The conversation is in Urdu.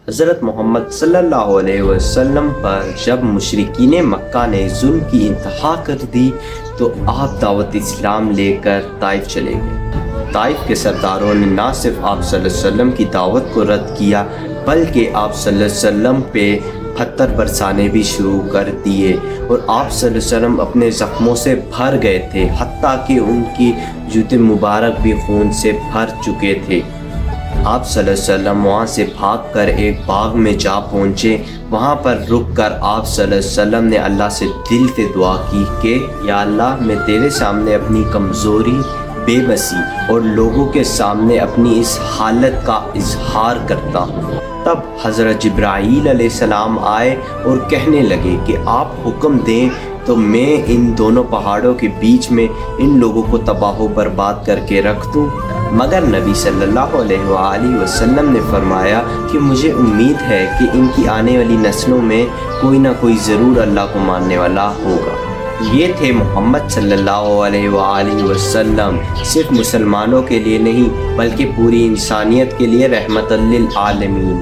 حضرت محمد صلی اللہ علیہ وسلم پر جب مشرکین مکہ نے ظلم کی انتہا کر دی تو آپ دعوت اسلام لے کر طائف چلے گئے۔ طائف کے سرداروں نے نہ صرف آپ صلی اللہ علیہ وسلم کی دعوت کو رد کیا بلکہ آپ صلی اللہ علیہ وسلم پہ پتھر برسانے بھی شروع کر دیے، اور آپ صلی اللہ علیہ وسلم اپنے زخموں سے بھر گئے تھے، حتیٰ کہ ان کی جوتے مبارک بھی خون سے بھر چکے تھے۔ آپ صلی اللہ علیہ وسلم وہاں سے بھاگ کر ایک باغ میں جا پہنچے۔ وہاں پر رک کر آپ صلی اللہ علیہ وسلم نے اللہ سے دل سے دعا کی کہ یا اللہ، میں تیرے سامنے اپنی کمزوری، بے بسی اور لوگوں کے سامنے اپنی اس حالت کا اظہار کرتا ہوں۔ تب حضرت جبرائیل علیہ السلام آئے اور کہنے لگے کہ آپ حکم دیں تو میں ان دونوں پہاڑوں کے بیچ میں ان لوگوں کو تباہ و برباد کر کے رکھ دوں، مگر نبی صلی اللہ علیہ وآلہ وسلم نے فرمایا کہ مجھے امید ہے کہ ان کی آنے والی نسلوں میں کوئی نہ کوئی ضرور اللہ کو ماننے والا ہوگا۔ یہ تھے محمد صلی اللہ علیہ وآلہ وسلم، صرف مسلمانوں کے لیے نہیں بلکہ پوری انسانیت کے لیے رحمت للعالمین۔